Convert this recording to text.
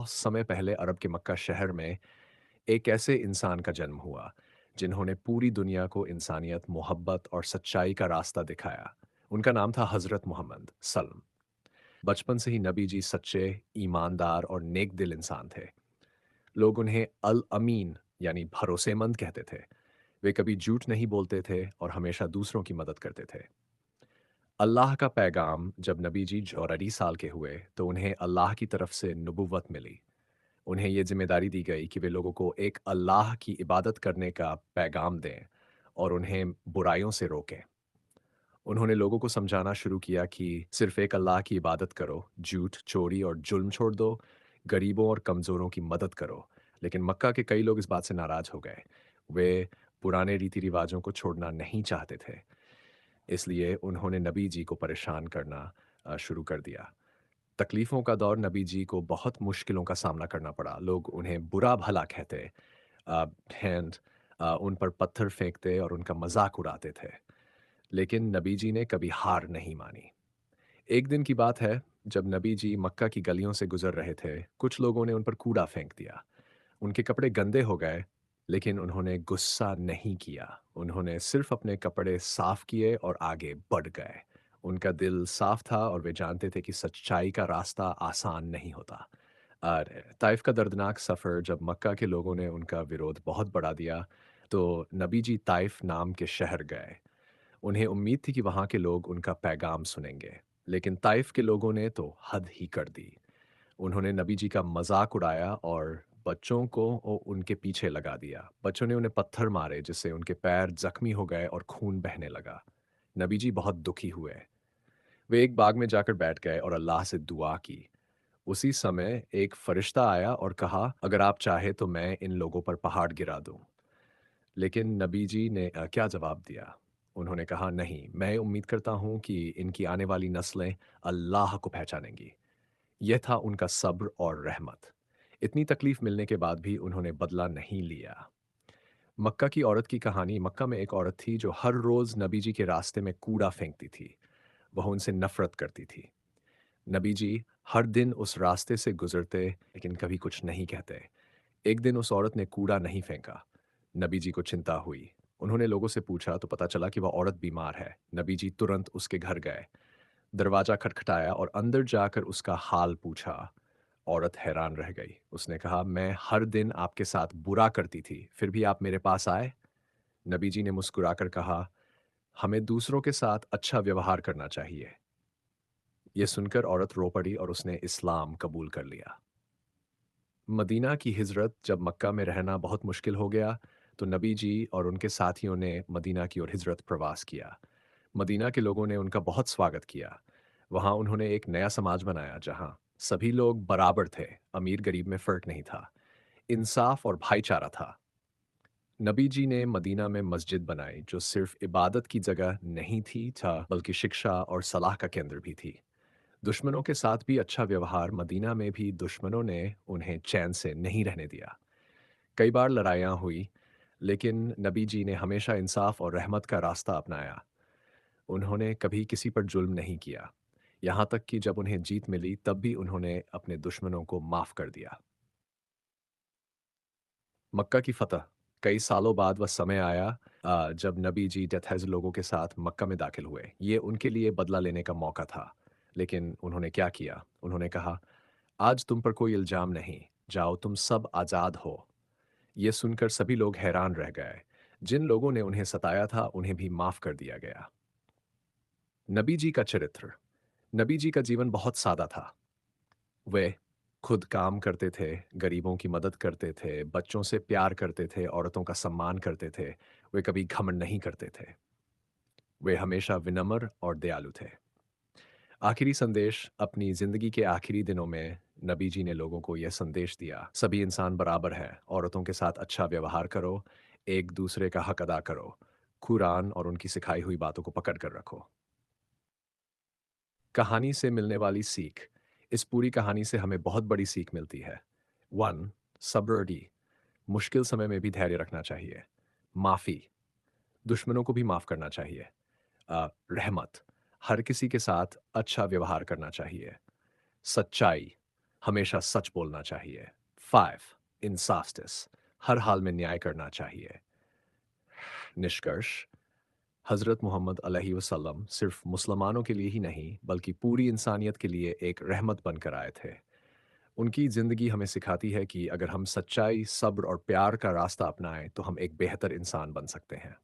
बहुत समय पहले अरब के मक्का शहर में एक ऐसे इंसान का जन्म हुआ जिन्होंने पूरी दुनिया को इंसानियत, मोहब्बत और सच्चाई का रास्ता दिखाया। उनका नाम था हज़रत मोहम्मद सल्लम। बचपन से ही नबी जी सच्चे, ईमानदार और नेक दिल इंसान थे। लोग उन्हें अल अमीन यानी भरोसेमंद कहते थे। वे कभी झूठ नहीं बोलते थे और हमेशा दूसरों की मदद करते थे। अल्लाह का पैगाम जब नबी जी 84 साल के हुए तो उन्हें अल्लाह की तरफ से नबुव्वत मिली। उन्हें ये ज़िम्मेदारी दी गई कि वे लोगों को एक अल्लाह की इबादत करने का पैगाम दें और उन्हें बुराइयों से रोकें। उन्होंने लोगों को समझाना शुरू किया कि सिर्फ़ एक अल्लाह की इबादत करो, झूठ, चोरी और जुल्म छोड़ दो, गरीबों और कमज़ोरों की मदद करो। लेकिन मक्का के कई लोग इस बात से नाराज़ हो गए। वे पुराने रीति-रिवाज़ों को छोड़ना नहीं चाहते थे। इसलिए उन्होंने नबी जी को परेशान करना शुरू कर दिया। तकलीफ़ों का दौर नबी जी को बहुत मुश्किलों का सामना करना पड़ा। लोग उन्हें बुरा-भला कहते, अ, हैंड उन पर पत्थर फेंकते और उनका मज़ाक उड़ाते थे। लेकिन नबी जी ने कभी हार नहीं मानी। एक दिन की बात है, जब नबी जी मक्का की गलियों से गुज़र रहे थे, कुछ लोगों ने उन पर कूड़ा फेंक दिया। उनके कपड़े गंदे हो गए, लेकिन उन्होंने गुस्सा नहीं किया। उन्होंने सिर्फ़ अपने कपड़े साफ़ किए और आगे बढ़ गए। उनका दिल साफ़ था और वे जानते थे कि सच्चाई का रास्ता आसान नहीं होता। और ताइफ का दर्दनाक सफ़र जब मक्का के लोगों ने उनका विरोध बहुत बढ़ा दिया, तो नबी जी ताइफ नाम के शहर गए। उन्हें उम्मीद थी कि वहाँ के लोग उनका पैगाम सुनेंगे, लेकिन ताइफ के लोगों ने तो हद ही कर दी। उन्होंने नबी जी का मज़ाक उड़ाया और बच्चों को उनके पीछे लगा दिया। बच्चों ने उन्हें पत्थर मारे जिससे उनके पैर ज़ख्मी हो गए और खून बहने लगा। नबी जी बहुत दुखी हुए। वे एक बाग में जाकर बैठ गए और अल्लाह से दुआ की। उसी समय एक फरिश्ता आया और कहा, "अगर आप चाहें तो मैं इन लोगों पर पहाड़ गिरा दूँ।" लेकिन नबी जी ने क्या जवाब दिया? उन्होंने कहा, "नहीं, मैं उम्मीद करता हूँ कि इनकी आने वाली नस्लें अल्लाह को पहचानेंगी।" यह था उनका सब्र और रहमत। इतनी तकलीफ मिलने के बाद भी उन्होंने बदला नहीं लिया। मक्का की औरत की कहानी। मक्का में एक औरत थी जो हर रोज़ नबी जी के रास्ते में कूड़ा फेंकती थी। वह उनसे नफ़रत करती थी। नबी जी हर दिन उस रास्ते से गुज़रते लेकिन कभी कुछ नहीं कहते। एक दिन उस औरत ने कूड़ा नहीं फेंका। नबी जी को चिंता हुई। उन्होंने लोगों से पूछा तो पता चला कि वह औरत बीमार है। नबी जी तुरंत उसके घर गए। दरवाज़ा खटखटाया और अंदर जाकर उसका हाल पूछा। औरत हैरान रह गई। उसने कहा, "मैं हर दिन आपके साथ बुरा करती थी, फिर भी आप मेरे पास आए?" नबी जी ने मुस्कुराकर कहा, "हमें दूसरों के साथ अच्छा व्यवहार करना चाहिए।" यह सुनकर औरत रो पड़ी और उसने इस्लाम कबूल कर लिया। मदीना की हिजरत। जब मक्का में रहना बहुत मुश्किल हो गया, तो नबी जी और उनके साथियों ने मदीना की ओर हिजरत प्रवास किया। मदीना के लोगों ने उनका बहुत स्वागत किया। वहाँ उन्होंने एक नया समाज बनाया जहाँ सभी लोग बराबर थे, अमीर गरीब में फ़र्क नहीं था, इंसाफ और भाईचारा था। नबी जी ने मदीना में मस्जिद बनाई जो सिर्फ इबादत की जगह नहीं थी था बल्कि शिक्षा और सलाह का केंद्र भी थी। दुश्मनों के साथ भी अच्छा व्यवहार। मदीना में भी दुश्मनों ने उन्हें चैन से नहीं रहने दिया। कई बार लड़ाइयाँ हुई, लेकिन नबी जी ने हमेशा इंसाफ और रहमत का रास्ता अपनाया। उन्होंने कभी किसी पर जुल्म नहीं किया। यहाँ तक कि जब उन्हें जीत मिली तब भी उन्होंने अपने दुश्मनों को माफ़ कर दिया। मक्का की फ़तह। कई सालों बाद वह समय आया जब नबी जी जथेज़ लोगों के साथ मक्का में दाखिल हुए। ये उनके लिए बदला लेने का मौका था। लेकिन उन्होंने क्या किया? उन्होंने कहा, "आज तुम पर कोई इल्ज़ाम नहीं, जाओ तुम सब आज़ाद हो।" ये सुनकर सभी लोग हैरान रह गए। जिन लोगों ने उन्हें सताया था, उन्हें भी माफ़ कर दिया गया। नबी जी का चरित्र। नबी जी का जीवन बहुत सादा था। वे खुद काम करते थे, गरीबों की मदद करते थे, बच्चों से प्यार करते थे, औरतों का सम्मान करते थे। वे कभी घमंड नहीं करते थे। वे हमेशा विनम्र और दयालु थे। आखिरी संदेश। अपनी ज़िंदगी के आखिरी दिनों में नबी जी ने लोगों को यह संदेश दिया, सभी इंसान बराबर हैं, औरतों के साथ अच्छा व्यवहार करो, एक दूसरे का हक अदा करो, कुरान और उनकी सिखाई हुई बातों को पकड़ कर रखो। कहानी से मिलने वाली सीख। इस पूरी कहानी से हमें बहुत बड़ी सीख मिलती है। 1. सब्र। मुश्किल समय में भी धैर्य रखना चाहिए। माफ़ी। दुश्मनों को भी माफ़ करना चाहिए। रहमत। हर किसी के साथ अच्छा व्यवहार करना चाहिए। सच्चाई। हमेशा सच बोलना चाहिए। 5. इंसाफ्टिस, हर हाल में न्याय करना चाहिए। निष्कर्ष, हज़रत मोहम्मद अलैहि वसल्लम सिर्फ मुसलमानों के लिए ही नहीं बल्कि पूरी इंसानियत के लिए एक रहमत बनकर आए थे। उनकी ज़िंदगी हमें सिखाती है कि अगर हम सच्चाई, सब्र और प्यार का रास्ता अपनाएं तो हम एक बेहतर इंसान बन सकते हैं।